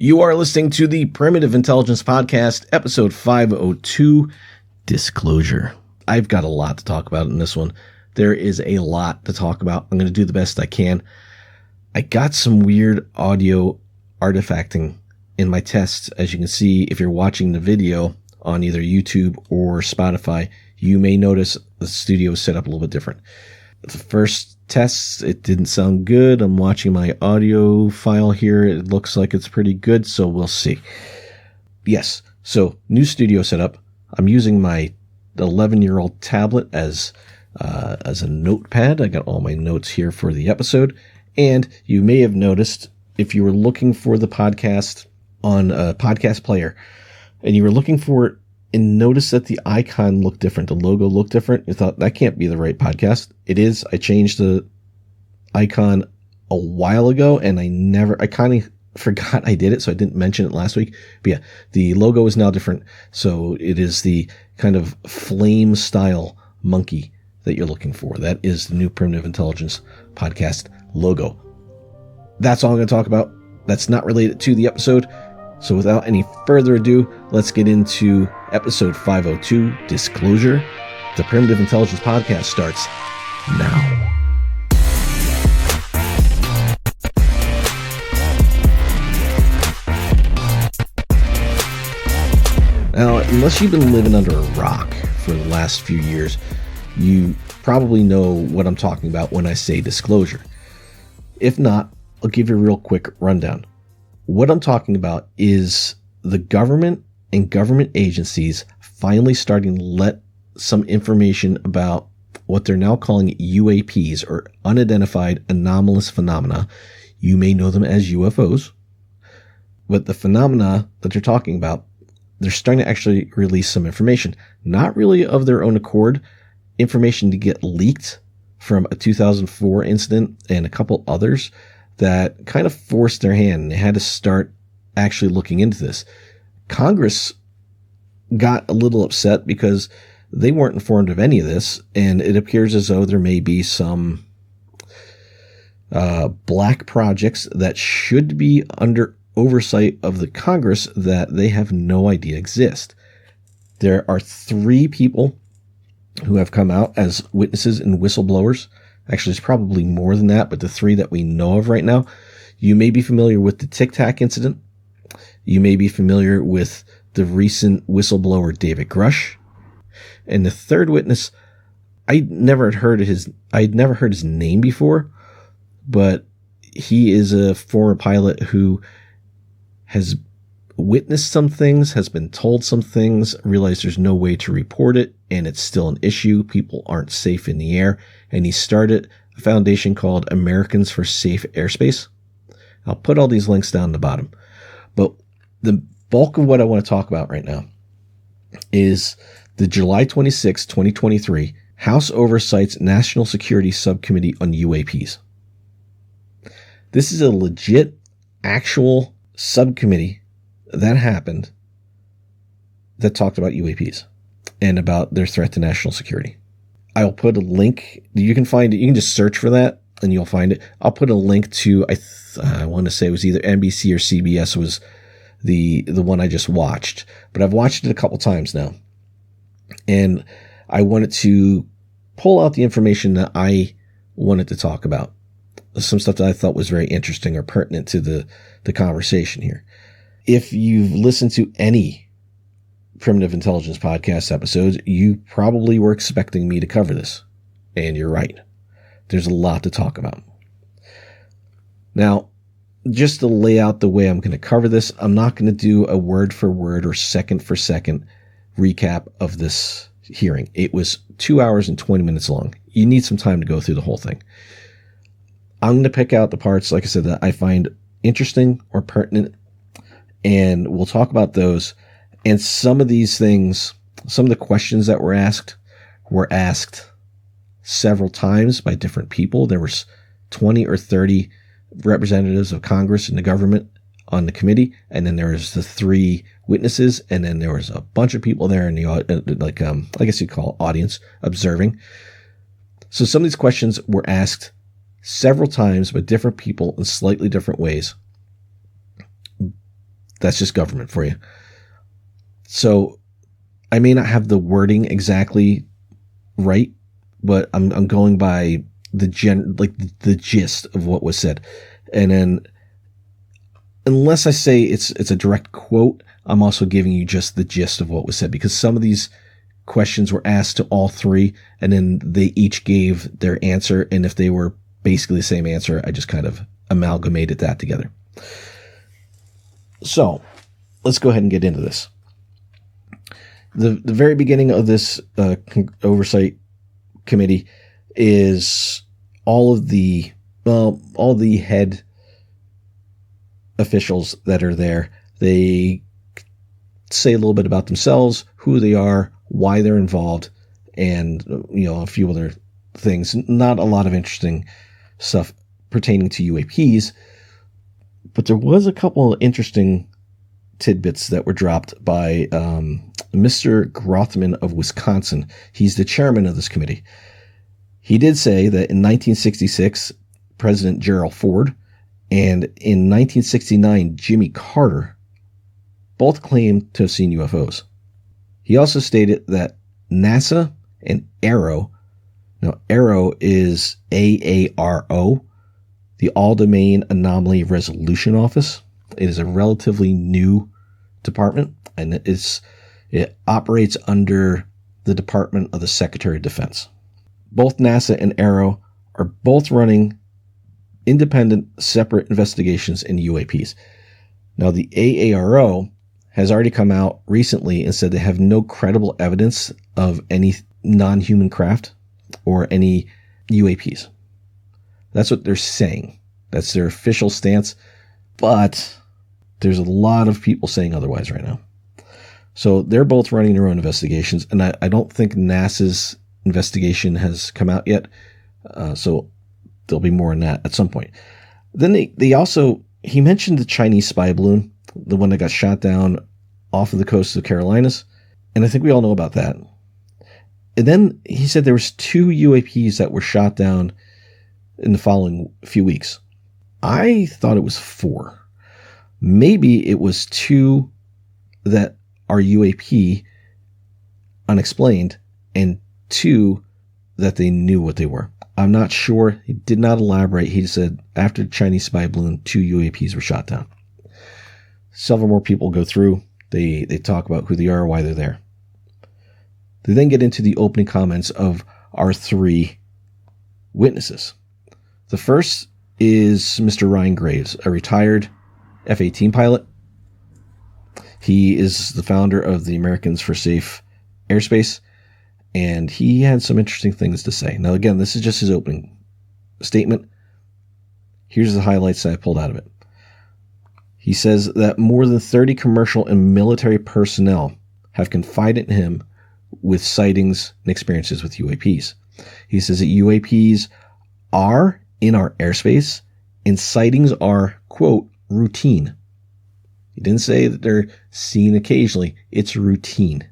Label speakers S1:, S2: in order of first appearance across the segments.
S1: You are listening to the Primitive Intelligence Podcast, episode 502, Disclosure. I've got a lot to talk about in this one. There is a lot to talk about. I'm going to do the best I can. I got some weird audio artifacting in my tests. As you can see, if you're watching the video on either YouTube or Spotify, you may notice the studio is set up a little bit different. The first tests, it didn't sound good. I'm watching my audio file here. It looks like it's pretty good, so we'll see. Yes, so new studio setup. I'm using my 11-year-old tablet as a notepad. I got all my notes here for the episode. And you may have noticed, if you were looking for the podcast on a podcast player, and you were looking for it, and notice that the icon looked different, the logo looked different. You thought, that can't be the right podcast. It is. I changed the icon a while ago, and I kind of forgot I did it, so I didn't mention it last week. But yeah, the logo is now different. So it is the kind of flame style monkey that you're looking for. That is the new Primitive Intelligence Podcast logo. That's all I'm going to talk about. That's not related to the episode. So without any further ado, let's get into episode 502, Disclosure. The Primitive Intelligence Podcast starts now. Now, unless you've been living under a rock for the last few years, you probably know what I'm talking about when I say disclosure. If not, I'll give you a real quick rundown. What I'm talking about is the government and government agencies finally starting to let some information about what they're now calling UAPs, or unidentified anomalous phenomena. You may know them as UFOs, but the phenomena that they're talking about, they're starting to actually release some information, not really of their own accord, information to get leaked from a 2004 incident and a couple others that kind of forced their hand. They had to start actually looking into this. Congress got a little upset because they weren't informed of any of this, and it appears as though there may be some black projects that should be under oversight of the Congress that they have no idea exist. There are 3 people who have come out as witnesses and whistleblowers. Actually, it's probably more than that, but the 3 that we know of right now. You may be familiar with the Tic Tac incident. You may be familiar with the recent whistleblower David Grush. And the third witness, I'd never heard his name before, but he is a former pilot who has witnessed some things, has been told some things, realized there's no way to report it, and it's still an issue. People aren't safe in the air. And he started a foundation called Americans for Safe Airspace. I'll put all these links down the bottom. But the bulk of what I want to talk about right now is the July 26, 2023 House Oversight's National Security Subcommittee on UAPs. This is a legit, actual subcommittee that happened that talked about UAPs and about their threat to national security. I'll put a link. You can find it. You can just search for that and you'll find it. I'll put a link to, I want to say it was either NBC or CBS was the one I just watched, but I've watched it a couple times now. And I wanted to pull out the information that I wanted to talk about. Some stuff that I thought was very interesting or pertinent to the conversation here. If you've listened to any Primitive Intelligence Podcast episodes, you probably were expecting me to cover this. And you're right. There's a lot to talk about. Now, just to lay out the way I'm going to cover this, I'm not going to do a word for word or second for second recap of this hearing. It was 2 hours and 20 minutes long. You need some time to go through the whole thing. I'm going to pick out the parts, like I said, that I find interesting or pertinent, and we'll talk about those. And some of these things, some of the questions that were asked several times by different people. There was 20 or 30 representatives of Congress and the government on the committee, and then there was the 3 witnesses, and then there was a bunch of people there in the I guess you'd call it audience observing. So some of these questions were asked several times by different people in slightly different ways. That's just government for you. So I may not have the wording exactly right, but I'm going by the gist of what was said. And then unless I say it's a direct quote, I'm also giving you just the gist of what was said, because some of these questions were asked to all three and then they each gave their answer. And if they were basically the same answer, I just kind of amalgamated that together. So let's go ahead and get into this. The very beginning of this oversight committee is all the head officials that are there. They say a little bit about themselves, who they are, why they're involved, and a few other things. Not a lot of interesting stuff pertaining to UAPs, but there was a couple of interesting tidbits that were dropped by Mr. Grothman of Wisconsin. He's the chairman of this committee. He did say that in 1966, President Gerald Ford and in 1969, Jimmy Carter both claimed to have seen UFOs. He also stated that NASA and AARO, now AARO is AARO, the All-Domain Anomaly Resolution Office. It is a relatively new department, and it operates under the Department of the Secretary of Defense. Both NASA and AARO are both running independent, separate investigations in UAPs. Now, the AARO has already come out recently and said they have no credible evidence of any non-human craft or any UAPs. That's what they're saying. That's their official stance. But there's a lot of people saying otherwise right now. So they're both running their own investigations, and I don't think NASA's investigation has come out yet. So there'll be more on that at some point. Then he mentioned the Chinese spy balloon, the one that got shot down off of the coast of the Carolinas. And I think we all know about that. And then he said there was 2 UAPs that were shot down in the following few weeks. I thought it was 4. Maybe it was 2 that are UAP unexplained and 2 that they knew what they were. I'm not sure. He did not elaborate. He said after the Chinese spy balloon, 2 UAPs were shot down. Several more people go through. They talk about who they are, why they're there. They then get into the opening comments of our 3 witnesses. The first is Mr. Ryan Graves, a retired F-18 pilot. He is the founder of the Americans for Safe Airspace, and he had some interesting things to say. Now, again, this is just his opening statement. Here's the highlights that I pulled out of it. He says that more than 30 commercial and military personnel have confided in him with sightings and experiences with UAPs. He says that UAPs are in our airspace and sightings are, quote, routine. He didn't say that they're seen occasionally. It's routine.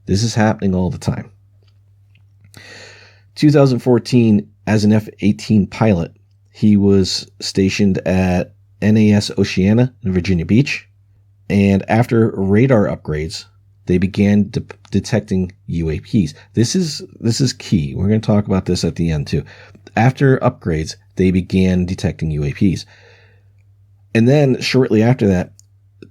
S1: This is happening all the time. 2014, as an F-18 pilot, he was stationed at NAS Oceana in Virginia Beach. And after radar upgrades, they began detecting UAPs. This is key. We're going to talk about this at the end too. After upgrades, they began detecting UAPs. And then shortly after that,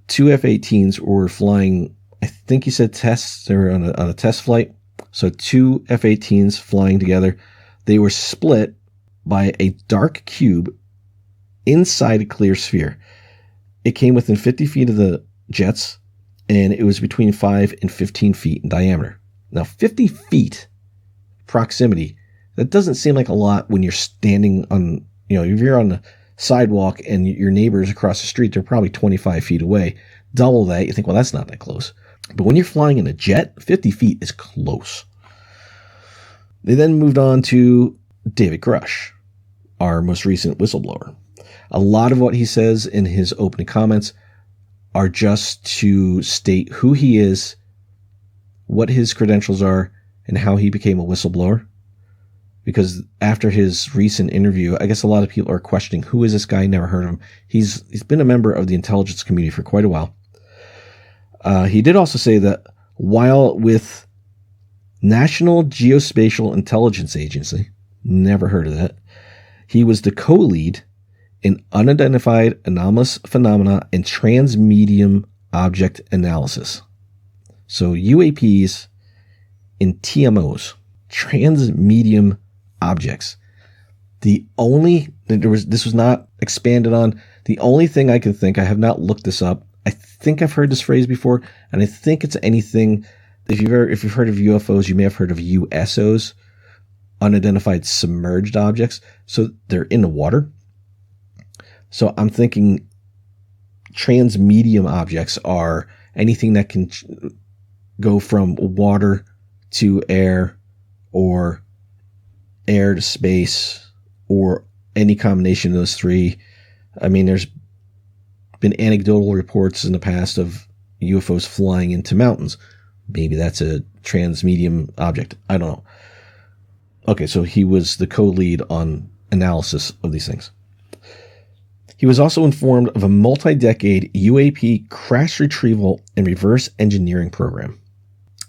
S1: 2 F-18s were flying, I think he said tests. They were on a test flight. So 2 F-18s flying together. They were split by a dark cube inside a clear sphere. It came within 50 feet of the jets, and it was between 5 and 15 feet in diameter. Now, 50 feet proximity, that doesn't seem like a lot when you're standing on, if you're on the sidewalk and your neighbors across the street, they're probably 25 feet away. Double that, you think, well, that's not that close. But when you're flying in a jet, 50 feet is close. They then moved on to David Grush, our most recent whistleblower. A lot of what he says in his opening comments are just to state who he is, what his credentials are, and how he became a whistleblower. Because after his recent interview, I guess a lot of people are questioning, who is this guy? Never heard of him. He's been a member of the intelligence community for quite a while. He did also say that while with National Geospatial Intelligence Agency, never heard of that, he was the co-lead in unidentified anomalous phenomena and transmedium object analysis. So UAPs and TMOs, transmedium objects. This was not expanded on. The only thing I can think, I have not looked this up. I think I've heard this phrase before, and I think it's anything. If you've heard of UFOs, you may have heard of USOs, unidentified submerged objects. So they're in the water. So I'm thinking transmedium objects are anything that can go from water to air or air to space or any combination of those three. I mean, there's been anecdotal reports in the past of UFOs flying into mountains. Maybe that's a transmedium object. I don't know. Okay, so he was the co-lead on analysis of these things. He was also informed of a multi-decade UAP crash retrieval and reverse engineering program.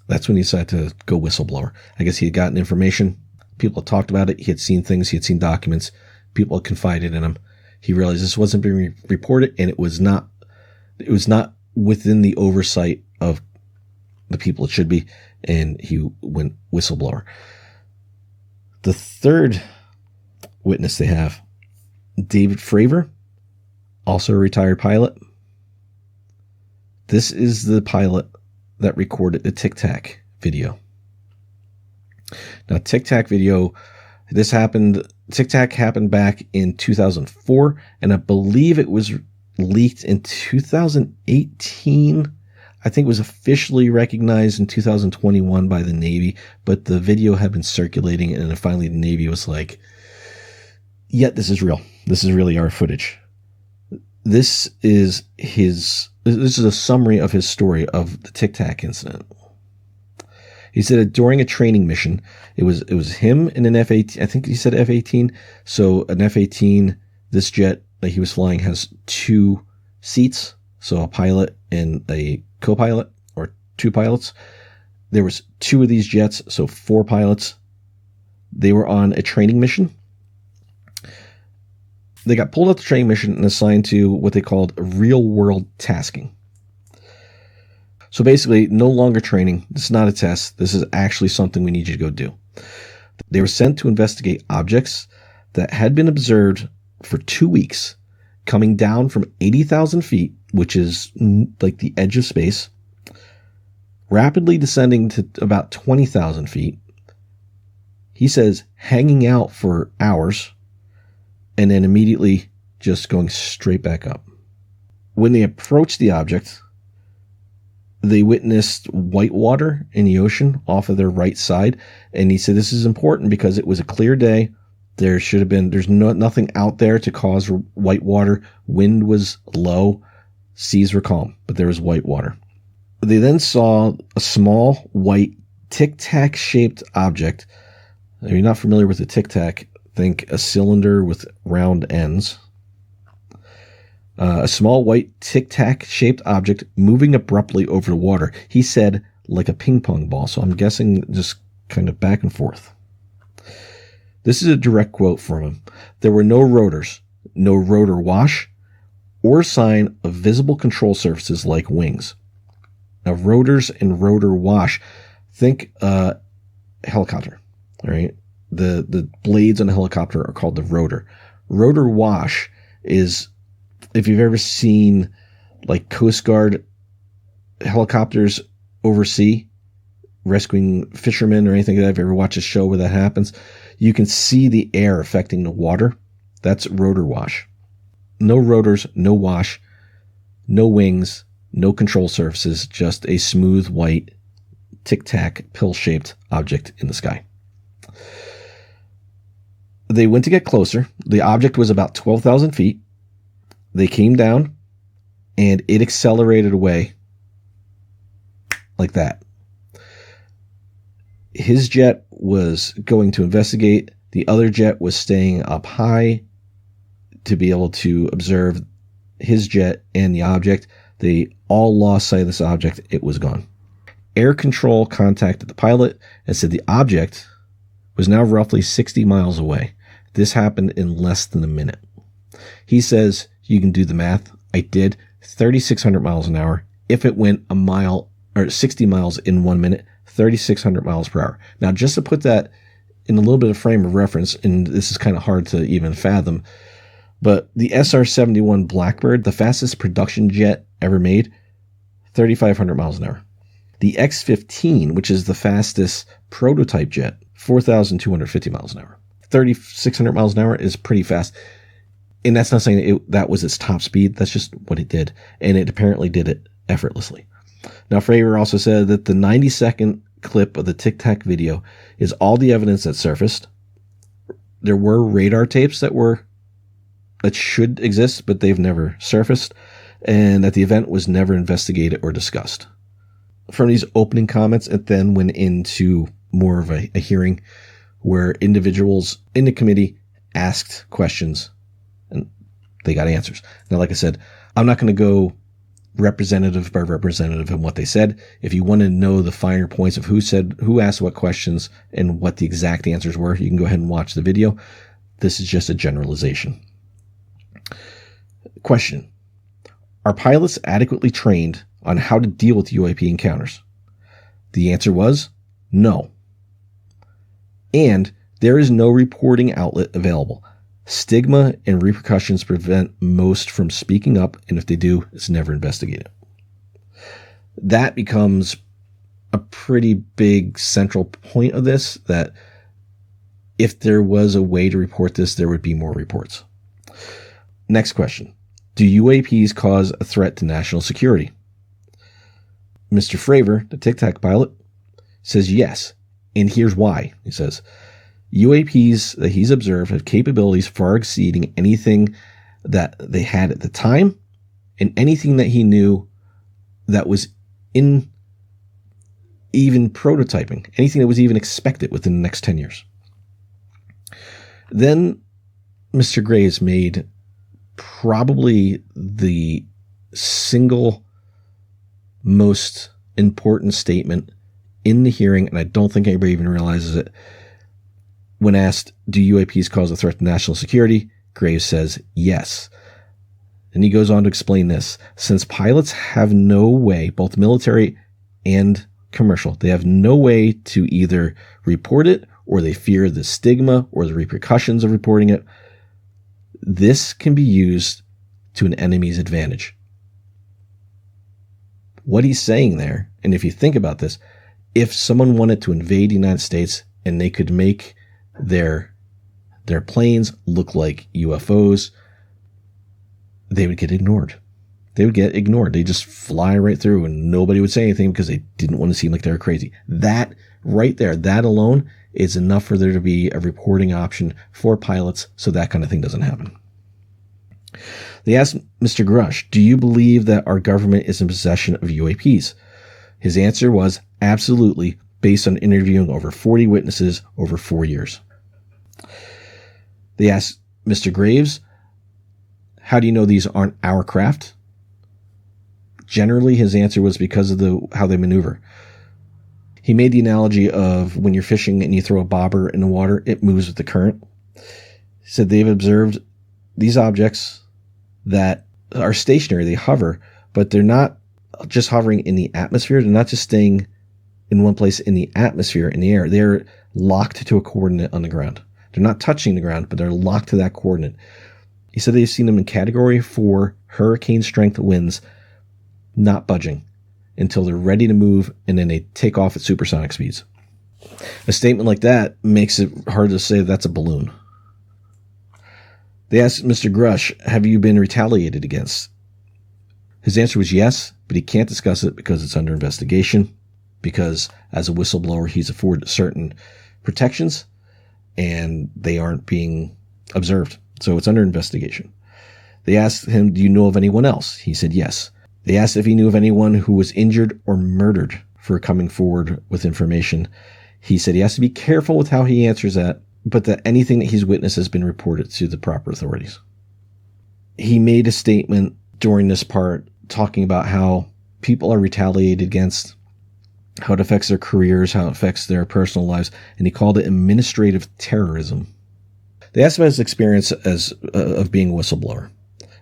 S1: That's when he decided to go whistleblower. I guess he had gotten information. People had talked about it. He had seen things. He had seen documents. People had confided in him. He realized this wasn't being reported, and it was not within the oversight of the people it should be, and he went whistleblower. The third witness they have, David Fravor, also a retired pilot. This is the pilot that recorded the Tic Tac video. Now, Tic Tac video, Tic Tac happened back in 2004, and I believe it was leaked in 2018. I think it was officially recognized in 2021 by the Navy, but the video had been circulating, and then finally the Navy was like, yeah, this is real. This is really our footage. This is a summary of his story of the Tic Tac incident. He said that during a training mission, it was him and an F-18. I think he said F-18. So an F-18, this jet that he was flying has two seats. So a pilot and a co-pilot, or two pilots. There was two of these jets, so four pilots. They were on a training mission. They got pulled out the training mission and assigned to what they called real-world tasking. So basically, no longer training. This is not a test. This is actually something we need you to go do. They were sent to investigate objects that had been observed for 2 weeks, coming down from 80,000 feet, which is like the edge of space, rapidly descending to about 20,000 feet. He says hanging out for hours, and then immediately just going straight back up. When they approached the object, they witnessed white water in the ocean off of their right side. And he said this is important because it was a clear day. There's nothing out there to cause white water. Wind was low. Seas were calm, but there was white water. They then saw a small white Tic Tac shaped object. If you're not familiar with the Tic Tac, think a cylinder with round ends. A small white Tic Tac shaped object moving abruptly over the water. He said like a ping pong ball. So I'm guessing just kind of back and forth. This is a direct quote from him. There were no rotors, no rotor wash, or sign of visible control surfaces like wings. Now, rotors and rotor wash, think helicopter, all right? The blades on a helicopter are called the rotor. Rotor wash is, if you've ever seen like Coast Guard helicopters oversea, rescuing fishermen or anything like that, if you ever watched a show where that happens, you can see the air affecting the water. That's rotor wash. No rotors, no wash, no wings, no control surfaces, just a smooth white Tic Tac pill-shaped object in the sky. They went to get closer. The object was about 12,000 feet. They came down, and it accelerated away like that. His jet was going to investigate. The other jet was staying up high to be able to observe his jet and the object. They all lost sight of this object. It was gone. Air control contacted the pilot and said the object was now roughly 60 miles away. This happened in less than a minute. He says, you can do the math. I did. 3,600 miles an hour. If it went a mile or 60 miles in 1 minute, 3,600 miles per hour. Now, just to put that in a little bit of frame of reference, and this is kind of hard to even fathom, but the SR-71 Blackbird, the fastest production jet ever made, 3,500 miles an hour. The X-15, which is the fastest prototype jet, 4,250 miles an hour. 3,600 miles an hour is pretty fast. And that's not saying that was its top speed. That's just what it did. And it apparently did it effortlessly. Now, Fravor also said that the 90-second clip of the Tic Tac video is all the evidence that surfaced. There were radar tapes that should exist, but they've never surfaced, and that the event was never investigated or discussed. From these opening comments, it then went into more of a hearing where individuals in the committee asked questions and they got answers. Now, like I said, I'm not going to go representative by representative in what they said. If you want to know the finer points of who asked what questions and what the exact answers were, you can go ahead and watch the video. This is just a generalization. Question: are pilots adequately trained on how to deal with UAP encounters? The answer was no. And there is no reporting outlet available. Stigma and repercussions prevent most from speaking up, and if they do, it's never investigated. That becomes a pretty big central point of this, that if there was a way to report this, there would be more reports. Next question. Do UAPs cause a threat to national security? Mr. Fravor, the Tic Tac pilot, says yes, and here's why. He says, UAPs that he's observed have capabilities far exceeding anything that they had at the time and anything that he knew that was in even prototyping, anything that was even expected within the next 10 years. Then Mr. Graves made probably the single most important statement in the hearing, and I don't think anybody even realizes it. When asked, do UAPs cause a threat to national security? Graves says yes. And he goes on to explain this. Since pilots have no way, both military and commercial, they have no way to either report it, or they fear the stigma or the repercussions of reporting it, this can be used to an enemy's advantage. What he's saying there, and if you think about this, if someone wanted to invade the United States and they could make their planes look like UFOs, they would get ignored. They would get ignored. They just fly right through and nobody would say anything because they didn't want to seem like they were crazy. That right there, that alone is enough for there to be a reporting option for pilots so that kind of thing doesn't happen. They asked Mr. Grush, do you believe that our government is in possession of UAPs? His answer was absolutely, based on interviewing over 40 witnesses over 4 years. They asked Mr. Graves, how do you know these aren't our craft? Generally, his answer was because of how they maneuver. He made the analogy of when you're fishing and you throw a bobber in the water, it moves with the current. He said they've observed these objects that are stationary, they hover, but they're not just hovering in the atmosphere. They're not just staying in one place in the atmosphere, in the air. They're locked to a coordinate on the ground. They're not touching the ground, but they're locked to that coordinate. He said they've seen them in Category 4 hurricane strength winds, not budging until they're ready to move, and then they take off at supersonic speeds. A statement like that makes it hard to say that's a balloon. They asked Mr. Grush, have you been retaliated against? His answer was yes, but he can't discuss it because it's under investigation, because as a whistleblower, he's afforded certain protections, and they aren't being observed. So it's under investigation. They asked him, do you know of anyone else? He said yes. They asked if he knew of anyone who was injured or murdered for coming forward with information. He said he has to be careful with how he answers that, but that anything that he's witnessed has been reported to the proper authorities. He made a statement during this part talking about how people are retaliated against, how it affects their careers, how it affects their personal lives, and he called it administrative terrorism. They asked about his experience of being a whistleblower,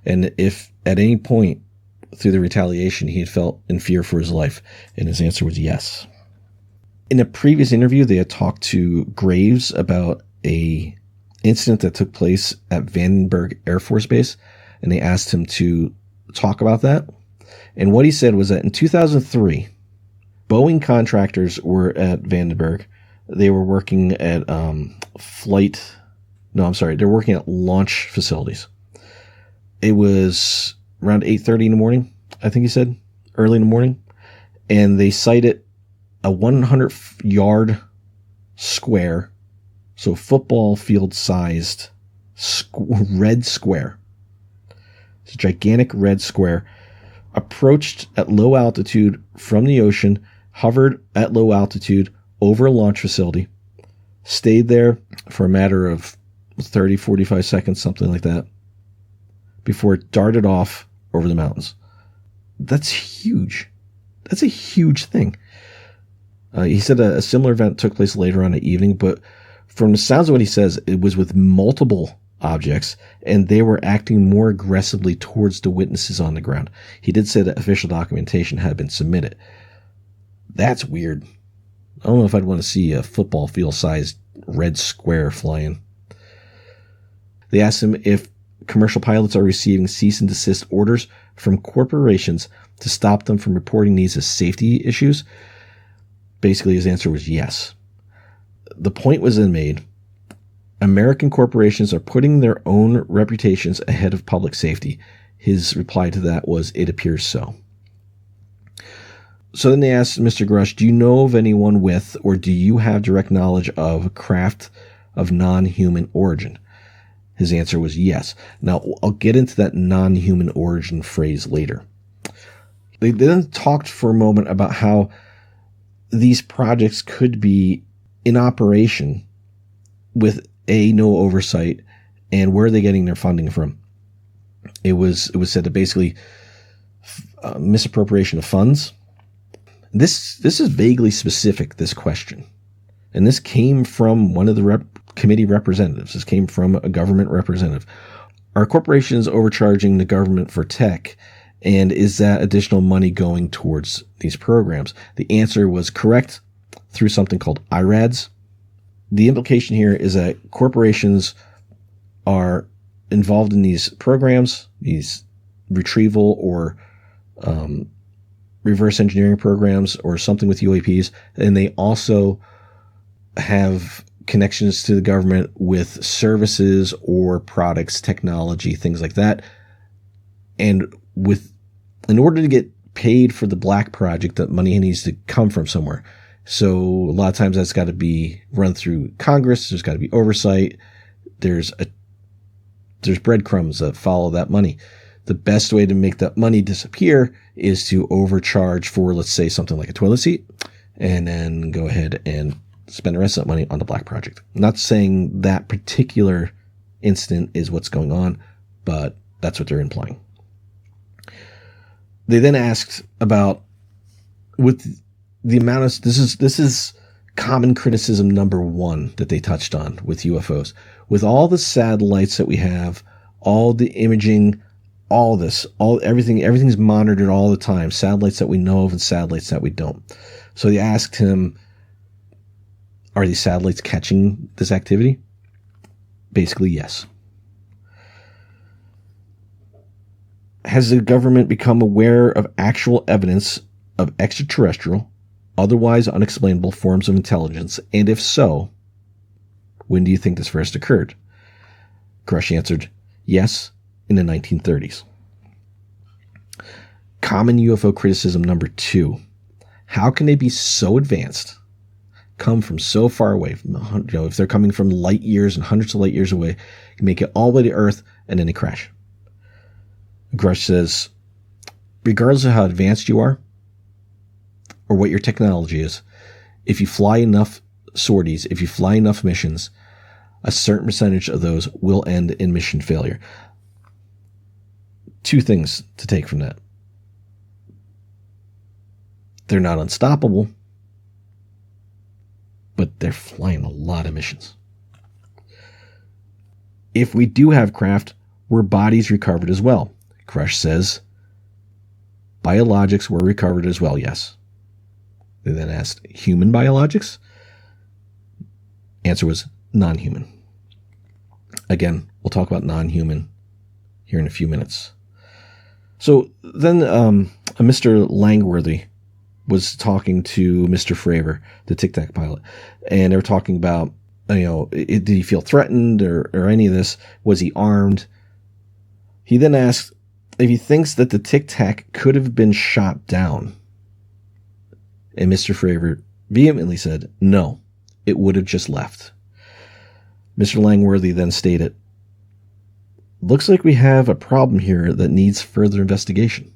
S1: and if at any point through the retaliation he had felt in fear for his life, and his answer was yes. In a previous interview, they had talked to Graves about a incident that took place at Vandenberg Air Force Base, and they asked him to talk about that. And what he said was that in 2003, Boeing contractors were at Vandenberg. They were working at they're working at launch facilities. It was around 8:30 in the morning, I think he said, early in the morning. And they sighted a 100-yard square, so football field-sized red square. It's a gigantic red square, approached at low altitude from the ocean, hovered at low altitude over a launch facility, stayed there for a matter of 30, 45 seconds, something like that, before it darted off over the mountains. That's huge. That's a huge thing. He said a similar event took place later on in the evening, but from the sounds of what he says, it was with multiple objects, and they were acting more aggressively towards the witnesses on the ground. He did say that official documentation had been submitted. That's weird. I don't know if I'd want to see a football field-sized red square flying. They asked him if commercial pilots are receiving cease and desist orders from corporations to stop them from reporting these as safety issues. Basically, his answer was yes. The point was then made, American corporations are putting their own reputations ahead of public safety. His reply to that was, it appears so. So then they asked Mr. Grush, do you know of anyone with, or do you have direct knowledge of craft of non-human origin? His answer was yes. Now, I'll get into that non-human origin phrase later. They then talked for a moment about how these projects could be in operation with no oversight, and where are they getting their funding from? It was said that basically misappropriation of funds. This is vaguely specific, this question. And this came from one of the committee representatives. This came from a government representative. Are corporations overcharging the government for tech? And is that additional money going towards these programs? The answer was correct through something called IRADs. The implication here is that corporations are involved in these programs, these retrieval or reverse engineering programs or something with UAPs, and they also have connections to the government with services or products, technology, things like that. And in order to get paid for the black project, that money needs to come from somewhere. So a lot of times that's got to be run through Congress. There's got to be oversight. There's breadcrumbs that follow that money. The best way to make that money disappear is to overcharge for, let's say, something like a toilet seat, and then go ahead and spend the rest of that money on the black project. I'm not saying that particular incident is what's going on, but that's what they're implying. They then asked about, with the amount of, this is common criticism number one that they touched on with UFOs. With all the satellites that we have, all the imaging, all this, everything's monitored all the time. Satellites that we know of and satellites that we don't. So they asked him, are these satellites catching this activity? Basically, yes. Has the government become aware of actual evidence of extraterrestrial, otherwise unexplainable forms of intelligence? And if so, when do you think this first occurred? Grush answered, yes, in the 1930s. Common UFO criticism number 2. How can they be so advanced, come from so far away, if they're coming from light years and hundreds of light years away, make it all the way to Earth, and then they crash? Grush says, regardless of how advanced you are, or what your technology is, if you fly enough sorties, if you fly enough missions, a certain percentage of those will end in mission failure. 2 things to take from that. They're not unstoppable, but they're flying a lot of missions. If we do have craft, were bodies recovered as well? Crush says, biologics were recovered as well, yes. They then asked, human biologics? Answer was non-human. Again, we'll talk about non-human here in a few minutes. So then Mr. Langworthy was talking to Mr. Fravor, the Tic Tac pilot, and they were talking about, did he feel threatened or any of this? Was he armed? He then asked if he thinks that the Tic Tac could have been shot down. And Mr. Fravor vehemently said, no, it would have just left. Mr. Langworthy then stated, looks like we have a problem here that needs further investigation.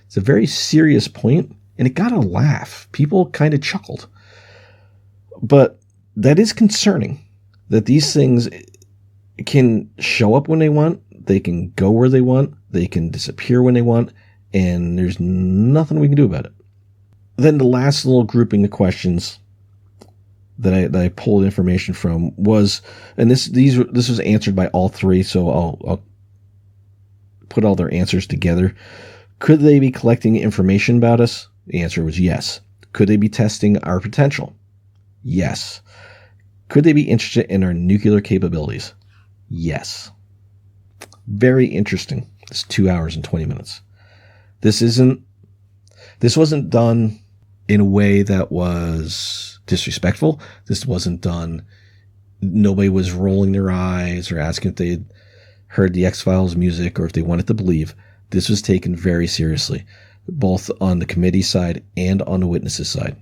S1: It's a very serious point, and it got a laugh. People kind of chuckled. But that is concerning, that these things can show up when they want, they can go where they want, they can disappear when they want, and there's nothing we can do about it. Then the last little grouping of questions that I pulled information from was, and this was answered by all three, so I'll put all their answers together. Could they be collecting information about us? The answer was yes. Could they be testing our potential? Yes. Could they be interested in our nuclear capabilities? Yes. Very interesting. It's 2 hours and 20 minutes. This wasn't done in a way that was disrespectful. This wasn't done. Nobody was rolling their eyes or asking if they'd heard the X-Files music or if they wanted to believe. This was taken very seriously, both on the committee side and on the witnesses side.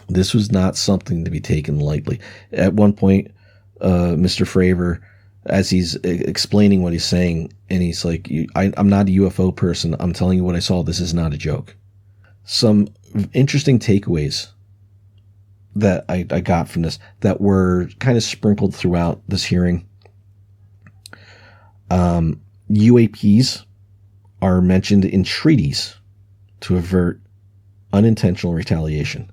S1: This was not something to be taken lightly. At one point, Mr. Fravor, as he's explaining what he's saying, and he's like, I'm not a UFO person. I'm telling you what I saw. This is not a joke. Some interesting takeaways that I got from this that were kind of sprinkled throughout this hearing. UAPs are mentioned in treaties to avert unintentional retaliation.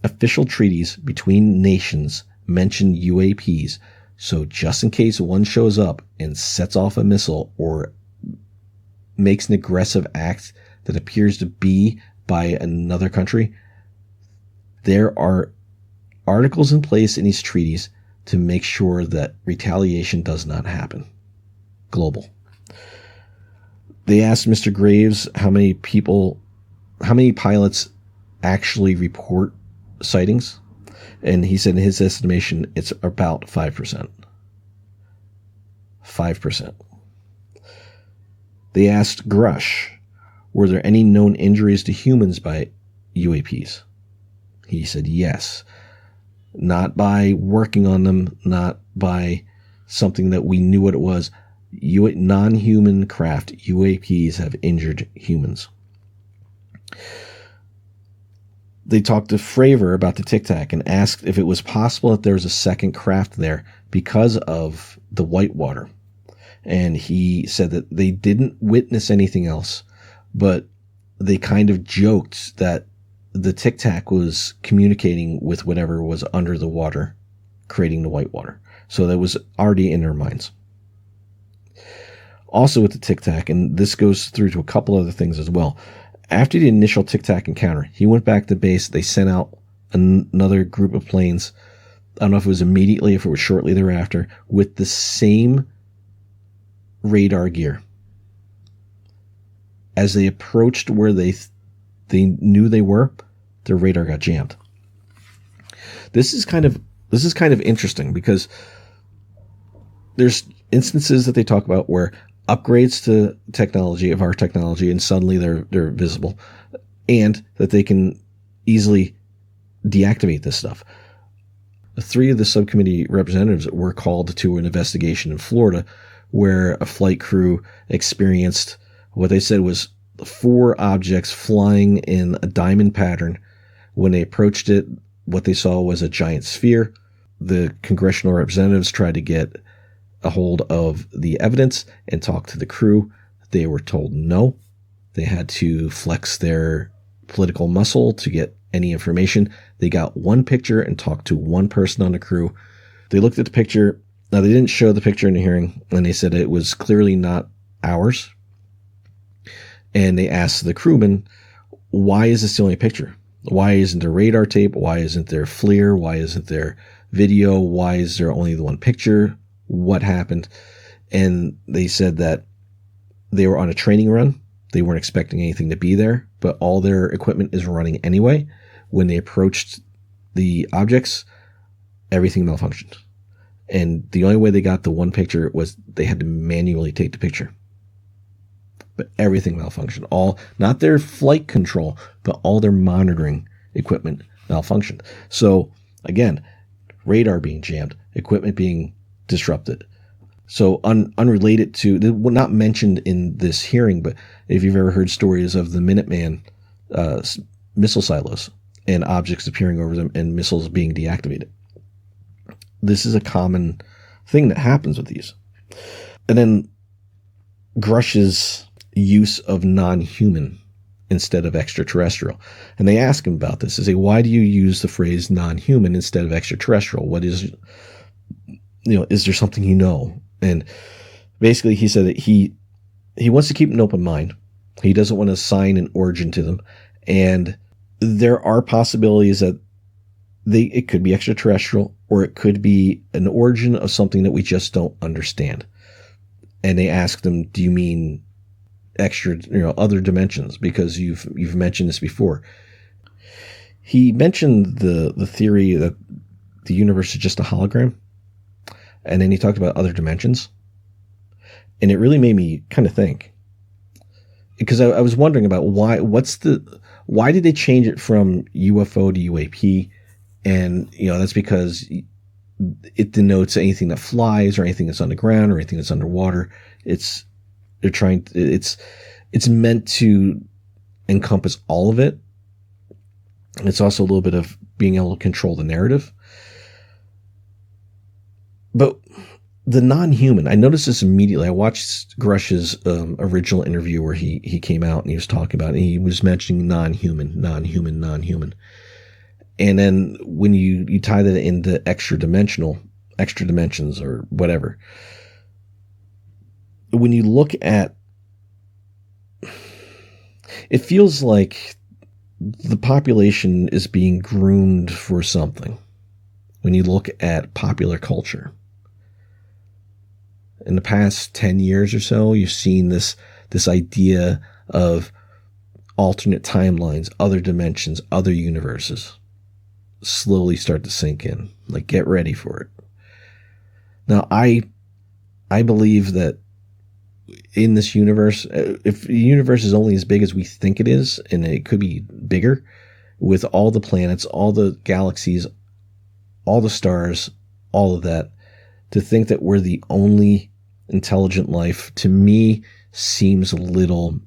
S1: Official treaties between nations mention UAPs, so just in case one shows up and sets off a missile or makes an aggressive act that appears to be by another country, there are articles in place in these treaties to make sure that retaliation does not happen. Global. They asked Mr. Graves how many pilots actually report sightings, and he said in his estimation it's about 5%. 5%. They asked Grush, were there any known injuries to humans by UAPs? He said yes. Not by working on them, not by something that we knew what it was. Non-human craft UAPs have injured humans. They talked to Fravor about the Tic Tac and asked if it was possible that there was a second craft there because of the whitewater. And he said that they didn't witness anything else, but they kind of joked that the Tic Tac was communicating with whatever was under the water, creating the whitewater. So that was already in their minds. Also with the Tic Tac, and this goes through to a couple other things as well. After the initial Tic Tac encounter, he went back to base. They sent out another group of planes. I don't know if it was immediately, if it was shortly thereafter, with the same radar gear. As they approached where they knew they were, their radar got jammed. This is kind of interesting because there's instances that they talk about where upgrades to technology, of our technology, and suddenly they're visible, and that they can easily deactivate this stuff. 3 of the subcommittee representatives were called to an investigation in Florida where a flight crew experienced what they said was 4 objects flying in a diamond pattern. When they approached it, what they saw was a giant sphere. The congressional representatives tried to get a hold of the evidence and talk to the crew. They were told no. They had to flex their political muscle to get any information. They got one picture and talked to one person on the crew. They looked at the picture. Now, they didn't show the picture in the hearing, and they said it was clearly not ours. And they asked the crewman, why is this the only picture? Why isn't there radar tape? Why isn't there FLIR? Why isn't there video? Why is there only the one picture? What happened? And they said that they were on a training run. They weren't expecting anything to be there, but all their equipment is running anyway. When they approached the objects, everything malfunctioned. And the only way they got the one picture was they had to manually take the picture. But everything malfunctioned. All, not their flight control, but all their monitoring equipment malfunctioned. So again, radar being jammed, equipment being disrupted. So unrelated to, not mentioned in this hearing, but if you've ever heard stories of the Minuteman missile silos and objects appearing over them and missiles being deactivated. This is a common thing that happens with these. And then Grush's use of non-human instead of extraterrestrial. And they ask him about this. They say, why do you use the phrase non-human instead of extraterrestrial? What is, is there something you know? And basically he said that he wants to keep an open mind. He doesn't want to assign an origin to them. And there are possibilities that it could be extraterrestrial, or it could be an origin of something that we just don't understand. And they asked him, do you mean extra, other dimensions? Because you've mentioned this before. He mentioned the theory that the universe is just a hologram. And then he talked about other dimensions. And it really made me kind of think. Because I was wondering about why did they change it from UFO to UAP? And, that's because it denotes anything that flies or anything that's on the ground or anything that's underwater. It's meant to encompass all of it. And it's also a little bit of being able to control the narrative. But the non-human, I noticed this immediately. I watched Grush's original interview where he came out and he was talking about it. And he was mentioning non-human. And then when you tie that into extra dimensions or whatever, when you look at, it feels like the population is being groomed for something. When you look at popular culture, in the past 10 years or so, you've seen this idea of alternate timelines, other dimensions, other universes slowly start to sink in. Like, get ready for it. Now, I believe that in this universe, if the universe is only as big as we think it is, and it could be bigger, with all the planets, all the galaxies, all the stars, all of that, to think that we're the only intelligent life, to me, seems a little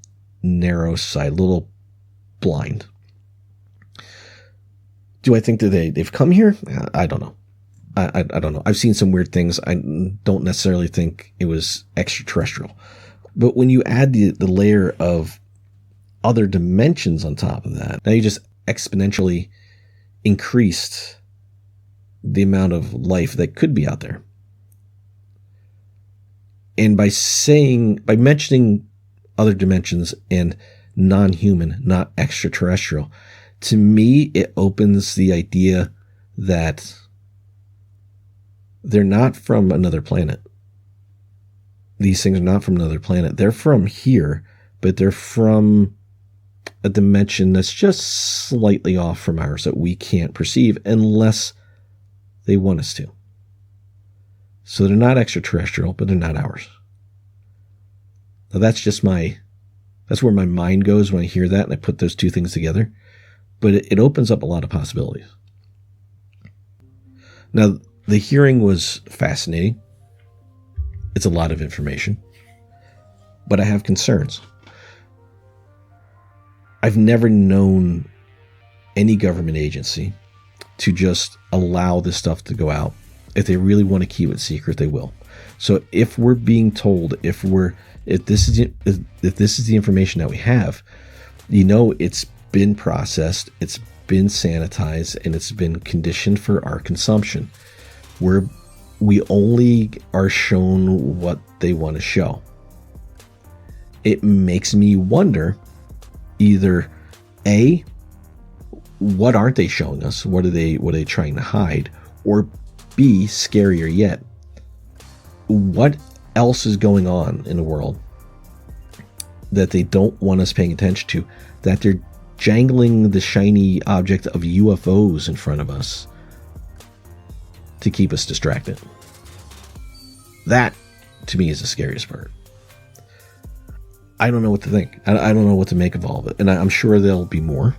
S1: narrow-sighted, a little blind. Do I think that they've come here? I don't know. I don't know. I've seen some weird things. I don't necessarily think it was extraterrestrial. But when you add the layer of other dimensions on top of that, now you just exponentially increased the amount of life that could be out there. And by mentioning other dimensions and non-human, not extraterrestrial, to me, it opens the idea that they're not from another planet. These things are not from another planet. They're from here, but they're from a dimension that's just slightly off from ours that we can't perceive unless they want us to. So they're not extraterrestrial, but they're not ours. Now that's where my mind goes when I hear that and I put those two things together. But it opens up a lot of possibilities. Now, the hearing was fascinating. It's a lot of information. But I have concerns. I've never known any government agency to just allow this stuff to go out. If they really want to keep it secret, they will. So if we're being told, if this is the information that we have, it's been processed, it's been sanitized, and it's been conditioned for our consumption. We only are shown what they want to show. It makes me wonder, either A, what aren't they showing us? What are they trying to hide? Or B, scarier yet, what else is going on in the world that they don't want us paying attention to, that they're jangling the shiny object of UFOs in front of us to keep us distracted? That, to me, is the scariest part. I don't know what to think. I don't know what to make of all of it. And I'm sure there'll be more.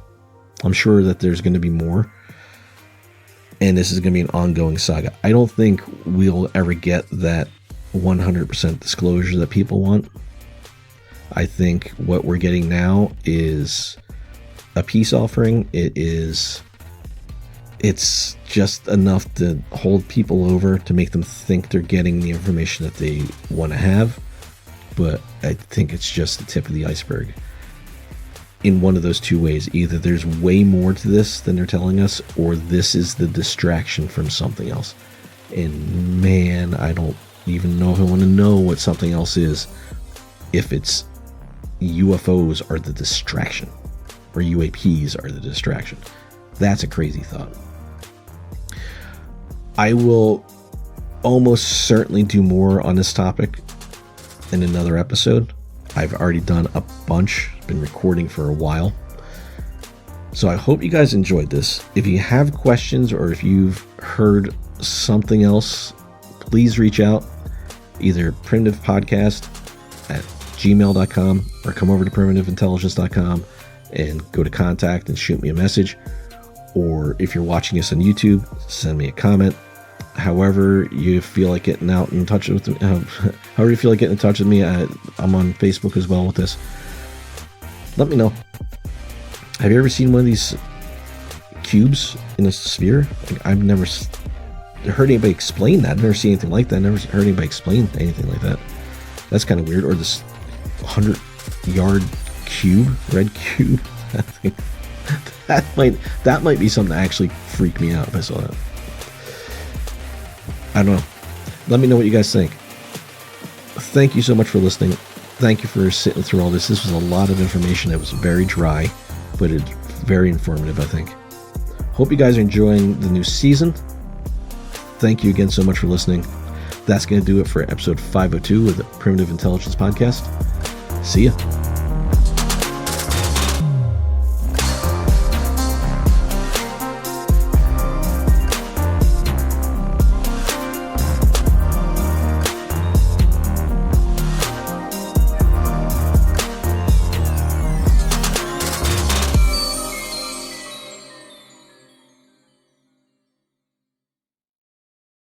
S1: I'm sure that there's going to be more. And this is going to be an ongoing saga. I don't think we'll ever get that 100% disclosure that people want. I think what we're getting now is a peace offering. It's just enough to hold people over, to make them think they're getting the information that they want to have. But I think it's just the tip of the iceberg. In one of those two ways, either there's way more to this than they're telling us, or this is the distraction from something else. And man, I don't even know if I want to know what something else is, if it's UFOs are the distraction, or UAPs are the distraction. That's a crazy thought. I will almost certainly do more on this topic in another episode. I've already done a bunch, been recording for a while. So I hope you guys enjoyed this. If you have questions, or if you've heard something else, please reach out, either primitivepodcast@gmail.com, or come over to primitiveintelligence.com and go to contact and shoot me a message. Or if you're watching us on YouTube, send me a comment. However you feel like getting out in touch with me, however you feel like getting in touch with me, I'm on Facebook as well with this. Let me know. Have you ever seen one of these cubes in a sphere? I've never heard anybody explain that. I've never seen anything like that. I've never heard anybody explain anything like that. That's kind of weird. Or this 100-yard cube, red cube. that might be something that actually freaked me out if I saw that. I don't know. Let me know what you guys think. Thank you so much for listening. Thank you for sitting through all this. This was a lot of information that was very dry, but it's very informative, I think. Hope you guys are enjoying the new season. Thank you again so much for listening. That's going to do it for episode 502 of the Primitive Intelligence Podcast. See ya.